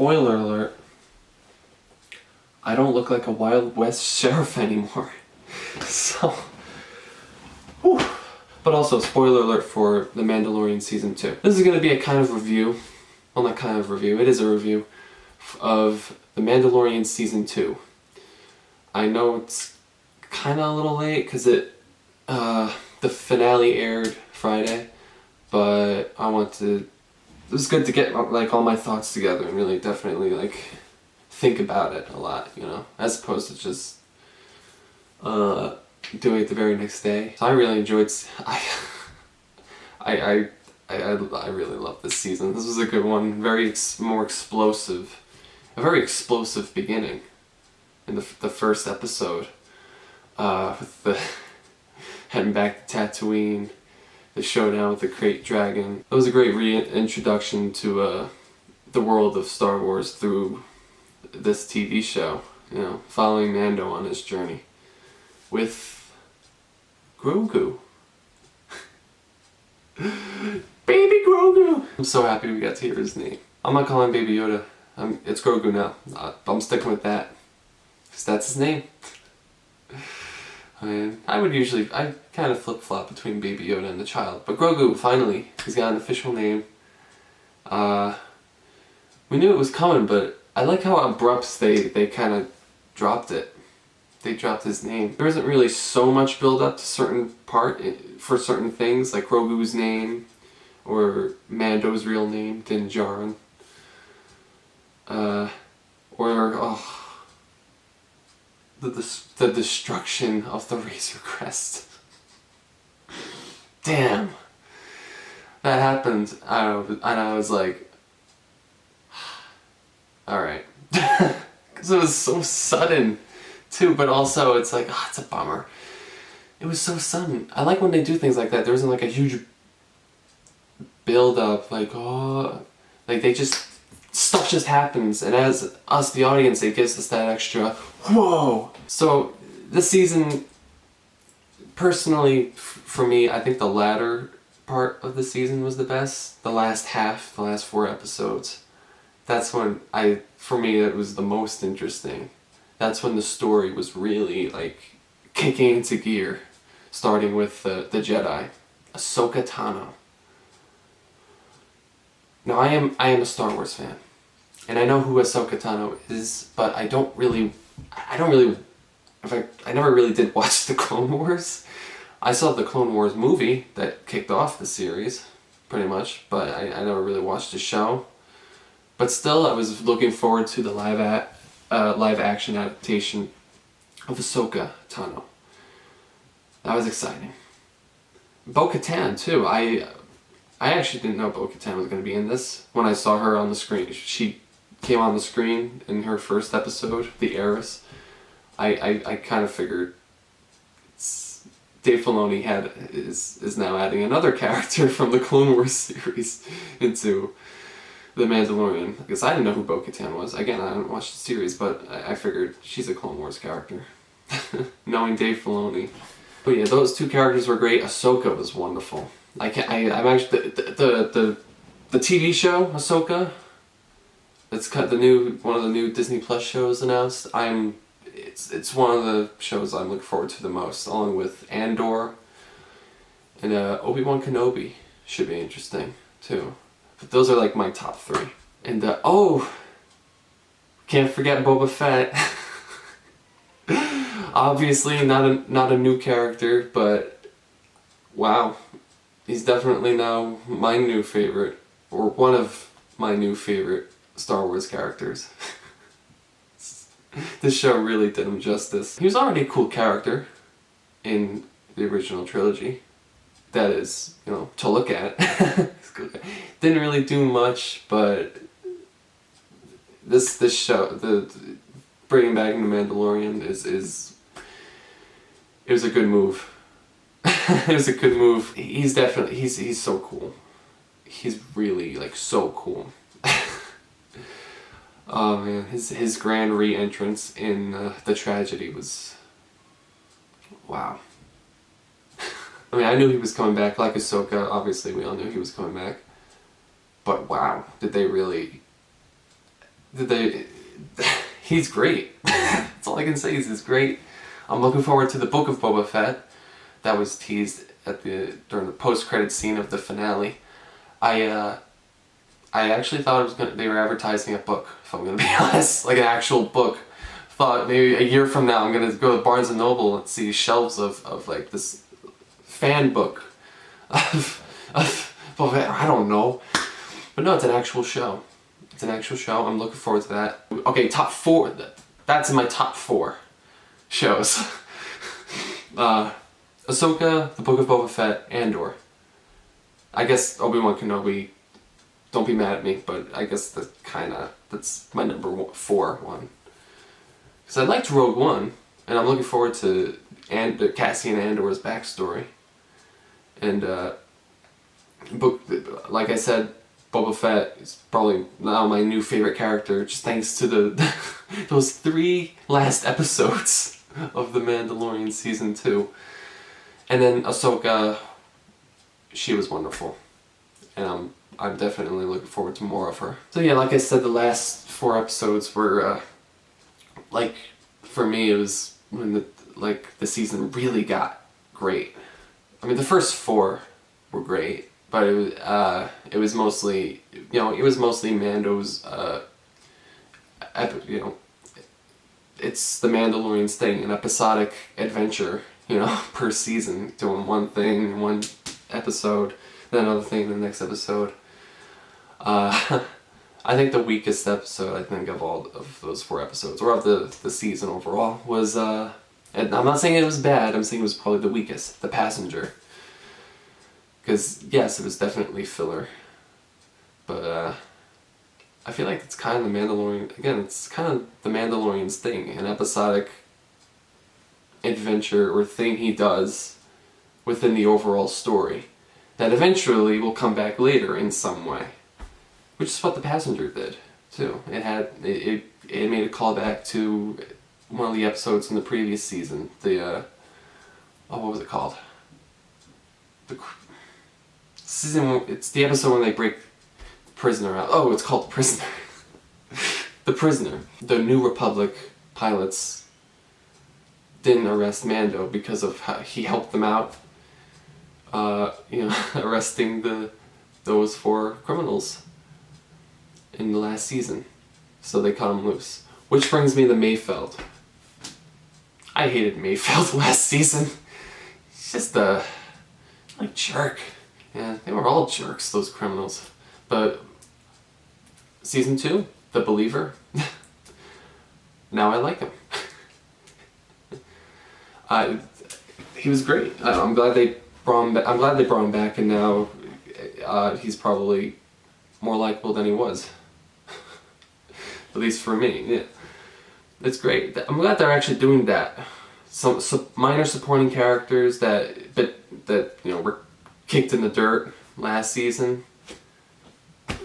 spoiler alert, I don't look like a Wild West sheriff anymore. So, whew. But also, spoiler alert for The Mandalorian Season 2. This is going to be a kind of review, well, not kind of review, it is a review of The Mandalorian Season 2. I know it's kind of a little late because the finale aired Friday, but it was good to get like all my thoughts together and really definitely like think about it a lot, you know, as opposed to just doing it the very next day. So I really enjoyed. I really love this season. This was a good one. More explosive, a very explosive beginning in the first episode. With the heading back to Tatooine, the showdown with the Krayt Dragon. It was a great reintroduction to the world of Star Wars through this TV show. You know, following Mando on his journey with Grogu. Baby Grogu! I'm so happy we got to hear his name. I'm not calling Baby Yoda. It's Grogu now. I'm sticking with that. Because that's his name. I mean, I kind of flip-flop between Baby Yoda and the child. But Grogu, finally, he's got an official name. We knew it was coming, but I like how abrupt they kind of dropped it. They dropped his name. There isn't really so much build-up to for certain things, like Grogu's name, or Mando's real name, Din Djarin. The destruction of the Razor Crest. Damn. That happened, and I was like, alright. Because it was so sudden, too, but also it's like, it's a bummer. It was so sudden. I like when they do things like that. There isn't like a huge build-up, like stuff just happens, and as us, the audience, it gives us that extra, whoa! So, this season, personally, for me, I think the latter part of the season was the best. The last 4 episodes. That's when for me, it was the most interesting. That's when the story was really, like, kicking into gear. Starting with the Jedi, Ahsoka Tano. Now, I am a Star Wars fan, and I know who Ahsoka Tano is, but I never really did watch the Clone Wars. I saw the Clone Wars movie that kicked off the series, pretty much, but I never really watched the show. But still, I was looking forward to the live action adaptation of Ahsoka Tano. That was exciting. Bo-Katan, too. I actually didn't know Bo-Katan was going to be in this. When I saw her on the screen, she came on the screen in her first episode, The Heiress. I kind of figured Dave Filoni is now adding another character from the Clone Wars series into The Mandalorian. Because I didn't know who Bo-Katan was. Again, I haven't watched the series, but I figured she's a Clone Wars character. Knowing Dave Filoni. But yeah, those two characters were great. Ahsoka was wonderful. I'm actually the TV show Ahsoka. It's one of the new Disney Plus shows announced. It's one of the shows I'm looking forward to the most, along with Andor and Obi-Wan Kenobi. Should be interesting too. But those are like my top 3. And can't forget Boba Fett. Obviously not a new character, but wow, he's definitely now my new favorite, or one of my new favorite Star Wars characters. This show really did him justice. He was already a cool character in the original trilogy. That is, to look at. Didn't really do much, but this show, the bringing back the Mandalorian it was a good move. It was a good move. He's so cool. He's really so cool. Oh man, his grand re-entrance in the tragedy was wow. I mean, I knew he was coming back like Ahsoka. Obviously, we all knew he was coming back. But wow, did they really they, he's great. That's all I can say is he's great. I'm looking forward to the Book of Boba Fett. That was teased during the post-credit scene of the finale. I actually thought they were advertising a book, if I'm gonna be honest, like an actual book. Thought maybe a year from now I'm gonna go to Barnes and Noble and see shelves of like this fan book of Boba Fett. I don't know, but no, it's an actual show. It's an actual show. I'm looking forward to that. Okay, top 4. That's in my top 4 shows. Ahsoka, The Book of Boba Fett, Andor. I guess Obi-Wan Kenobi, don't be mad at me, but I guess that's my number 4 one. Because I liked Rogue One, and I'm looking forward to Cassian Andor's backstory. And like I said, Boba Fett is probably now my new favorite character, just thanks to those 3 last episodes of The Mandalorian Season 2. And then Ahsoka, she was wonderful. And I'm definitely looking forward to more of her. So yeah, like I said, the last 4 episodes were, like, for me it was when the season really got great. I mean, the first 4 were great, but it was mostly, it was mostly Mando's, it's the Mandalorian's thing, an episodic adventure, per season, doing one thing, one episode, then another thing in the next episode. I think the weakest episode, of all of those 4 episodes, or of the season overall, was, and I'm not saying it was bad, I'm saying it was probably the weakest, The Passenger. Because, yes, it was definitely filler, but I feel like it's kind of the Mandalorian, again, it's kind of the Mandalorian's thing, an episodic adventure or thing he does within the overall story that eventually will come back later in some way, which is what The Passenger did too. It made a callback to one of the episodes in the previous season, what was it called? It's the episode when they break the prisoner out. Oh, it's called The Prisoner. The Prisoner. The New Republic pilots didn't arrest Mando because of how he helped them out, arresting those 4 criminals in the last season. So they cut him loose. Which brings me to Mayfeld. I hated Mayfeld last season. He's just a jerk. Yeah, they were all jerks, those criminals. But season 2, The Believer. Now I like him. He was great. I'm glad they brought him back. I'm glad they brought him back, and now he's probably more likable than he was. At least for me. Yeah, it's great. I'm glad they're actually doing that. Some minor supporting characters that were kicked in the dirt last season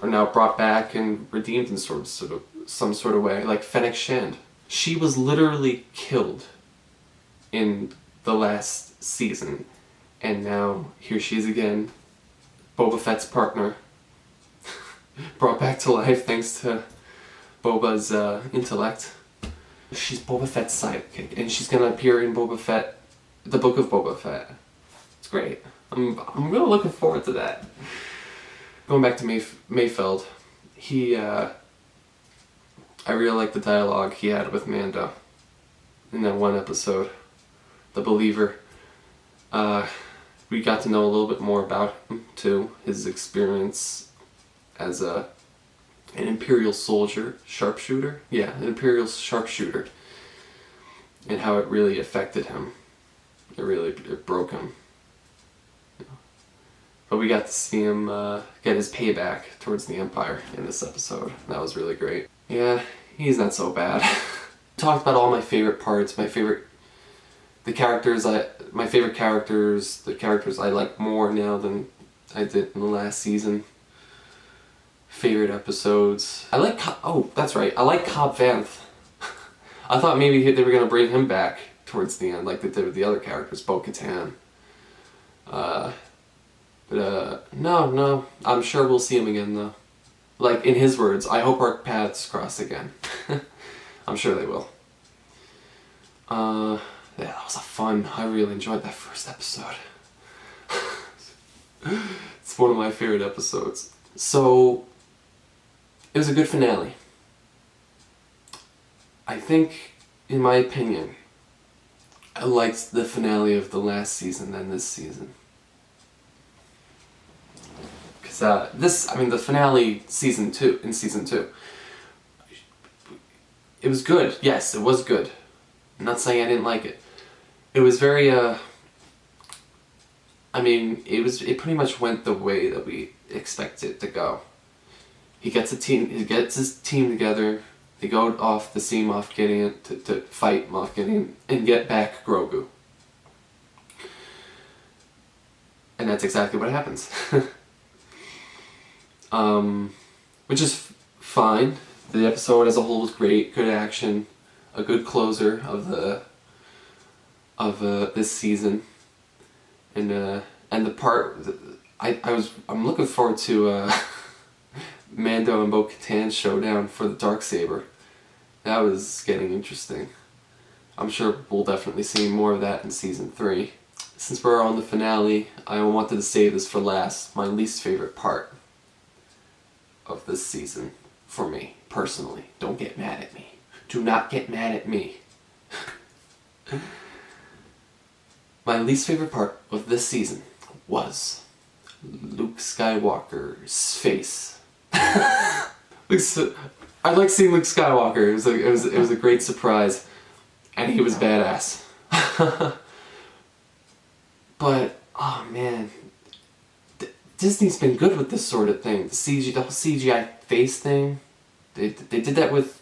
are now brought back and redeemed in some sort of way. Like Fennec Shand, she was literally killed in the last season, and now here she is again, Boba Fett's partner, brought back to life thanks to Boba's intellect. She's Boba Fett's sidekick, and she's gonna appear in Boba Fett, the Book of Boba Fett. It's great. I'm really looking forward to that. Going back to Mayfeld, I really like the dialogue he had with Mando in that one episode, The Believer. We got to know a little bit more about him too, his experience as an Imperial soldier, sharpshooter. Yeah, an Imperial sharpshooter, and how it really affected him. It broke him. But we got to see him get his payback towards the Empire in this episode. That was really great. Yeah, he's not so bad. Talked about all my favorite parts, the characters, the characters I like more now than I did in the last season. Favorite episodes. I like Cobb Vanth. I thought maybe they were going to bring him back towards the end, like they did with the other characters, Bo-Katan. No, I'm sure we'll see him again though. Like, in his words, I hope our paths cross again. I'm sure they will. Yeah, that was I really enjoyed that first episode. It's one of my favorite episodes. So, it was a good finale. I think, in my opinion, I liked the finale of the last season than this season. Because the finale in season 2, it was good. Yes, it was good. I'm not saying I didn't like it. It was very, it pretty much went the way that we expected it to go. He gets his team together, they go off to see Moff Gideon, to fight Moff Gideon, and get back Grogu. And that's exactly what happens. Which is fine. The episode as a whole was great, good action, a good closer of this season, and the part I'm looking forward to Mando and Bo-Katan's showdown for the Darksaber. That was getting interesting. I'm sure we'll definitely see more of that in season 3. Since we're on the finale, I wanted to save this for last. My least favorite part of this season, for me, personally. Don't get mad at me. Do not get mad at me. My least favorite part of this season was Luke Skywalker's face. I like seeing Luke Skywalker. It was a great surprise, and he was badass. But oh man, Disney's been good with this sort of thing. The whole CGI face thing. They did that with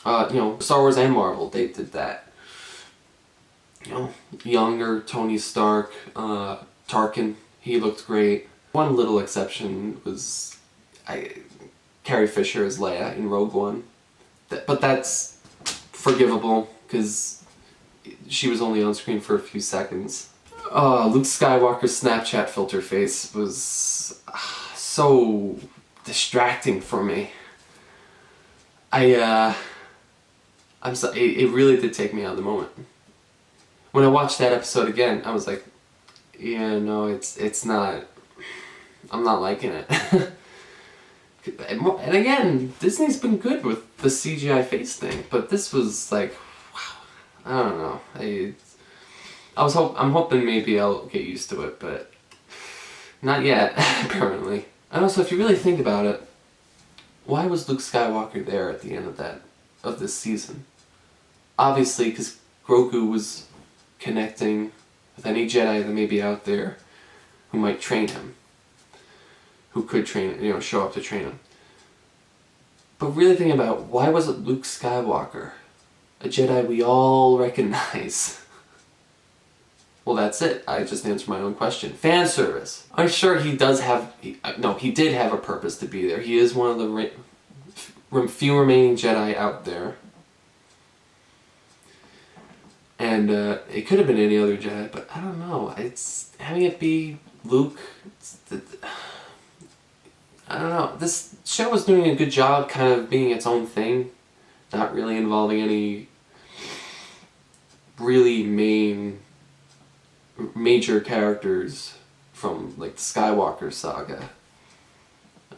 Star Wars and Marvel. They did that. Younger Tony Stark, Tarkin. He looked great. One little exception was Carrie Fisher as Leia in Rogue One. But that's forgivable, because she was only on screen for a few seconds. Luke Skywalker's Snapchat filter face was so distracting for me. I'm sorry, it really did take me out of the moment. When I watched that episode again, I was like, yeah, no, it's not, I'm not liking it. And again, Disney's been good with the CGI face thing, but this was like, wow, I don't know. I'm hoping maybe I'll get used to it, but not yet, apparently. And also, if you really think about it, why was Luke Skywalker there at the end of this season? Obviously, because Grogu was connecting with any Jedi that may be out there who might train him. Who could show up to train him. But really thinking about, why was it Luke Skywalker? A Jedi we all recognize. Well, that's it. I just answered my own question. Fan service. I'm sure he did have a purpose to be there. He is one of the few remaining Jedi out there. And it could have been any other Jedi, but I don't know. It's having it be Luke. I don't know. This show was doing a good job kind of being its own thing, not really involving any really major characters from like the Skywalker saga.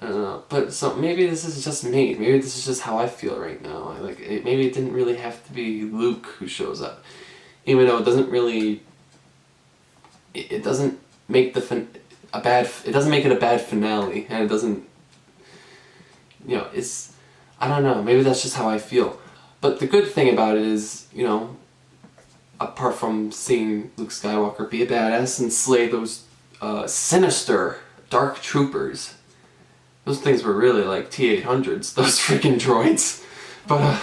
I don't know. But so maybe this is just me. Maybe this is just how I feel right now. Maybe it didn't really have to be Luke who shows up. Even though it doesn't really, it doesn't make it a bad finale, and it doesn't, it's, I don't know, maybe that's just how I feel. But the good thing about it is, apart from seeing Luke Skywalker be a badass and slay those sinister dark troopers, those things were really like T-800s, those freaking droids. But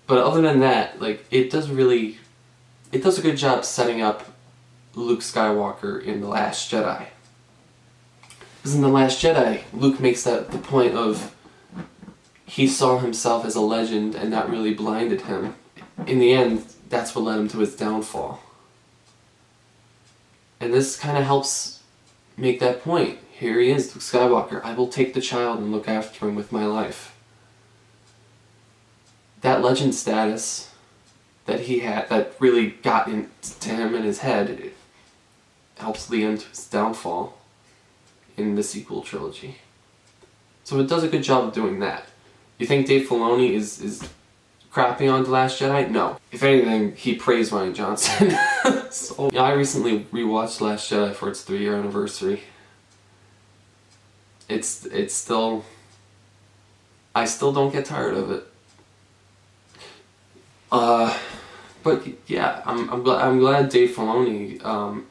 other than that, it does a good job setting up Luke Skywalker in The Last Jedi. Because in The Last Jedi, Luke makes the point of, he saw himself as a legend and that really blinded him. In the end, that's what led him to his downfall. And this kind of helps make that point. Here he is, Luke Skywalker. I will take the child and look after him with my life. That legend status that he had, that really got into him in his head, it helps lead him to his downfall in the sequel trilogy. So it does a good job of doing that. You think Dave Filoni is crapping on The Last Jedi? No. If anything, he praised Rian Johnson. So, I recently rewatched The Last Jedi for its 3-year anniversary. It's still... I still don't get tired of it. But yeah, I'm glad Dave Filoni,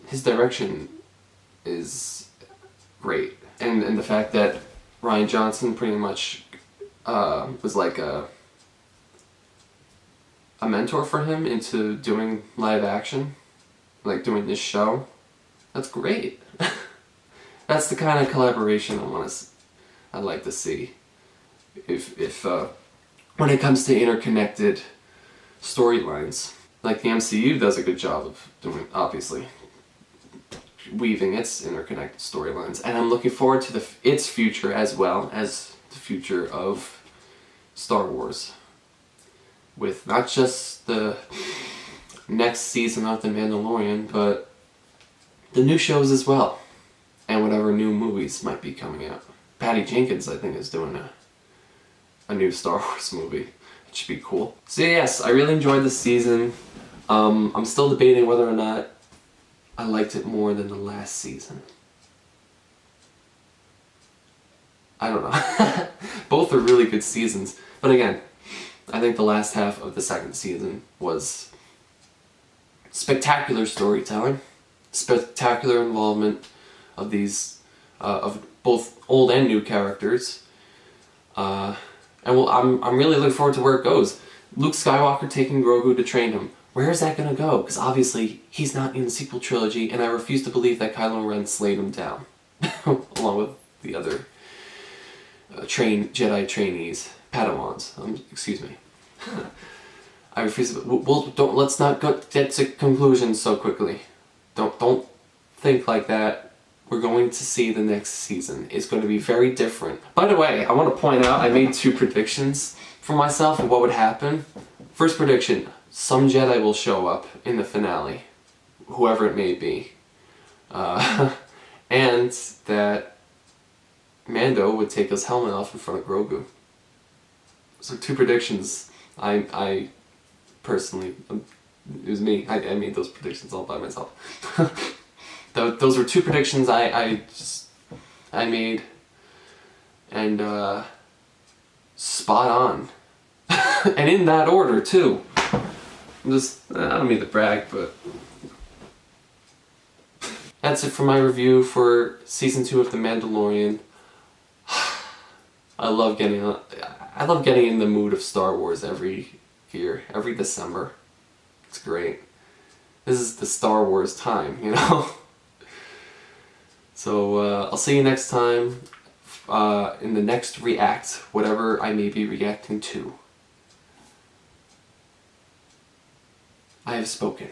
his direction is great. And the fact that Rian Johnson pretty much was like a mentor for him into doing live action, like doing this show, that's great. That's the kind of collaboration I'd like to see. If when it comes to interconnected storylines, like the MCU does a good job of doing, obviously, weaving its interconnected storylines, and I'm looking forward to its future as well as the future of Star Wars, with not just the next season of The Mandalorian, but the new shows as well, and whatever new movies might be coming out. Patty Jenkins, I think, is doing a new Star Wars movie. It should be cool. So yes, I really enjoyed this season. I'm still debating whether or not I liked it more than the last season. I don't know. Both are really good seasons. But again, I think the last half of the second season was spectacular storytelling, spectacular involvement of these, of both old and new characters. And well, I'm really looking forward to where it goes. Luke Skywalker taking Grogu to train him. Where is that going to go? Because obviously he's not in the sequel trilogy, and I refuse to believe that Kylo Ren slayed him down, along with the other Jedi trainees, Padawans. Excuse me. I refuse to. Let's not get to conclusions so quickly. Don't think like that. We're going to see the next season. It's going to be very different. By the way, I want to point out I made 2 predictions for myself of what would happen. First prediction: some Jedi will show up in the finale, whoever it may be, and that Mando would take his helmet off in front of Grogu. So 2 predictions. I personally, it was me. I made those predictions all by myself. Those were 2 predictions I made, and spot on, and in that order too. I don't mean to brag, but that's it for my review for season 2 of The Mandalorian. I love getting in the mood of Star Wars every year, every December. It's great. This is the Star Wars time, you know? So I'll see you next time in the next react, whatever I may be reacting to. I have spoken.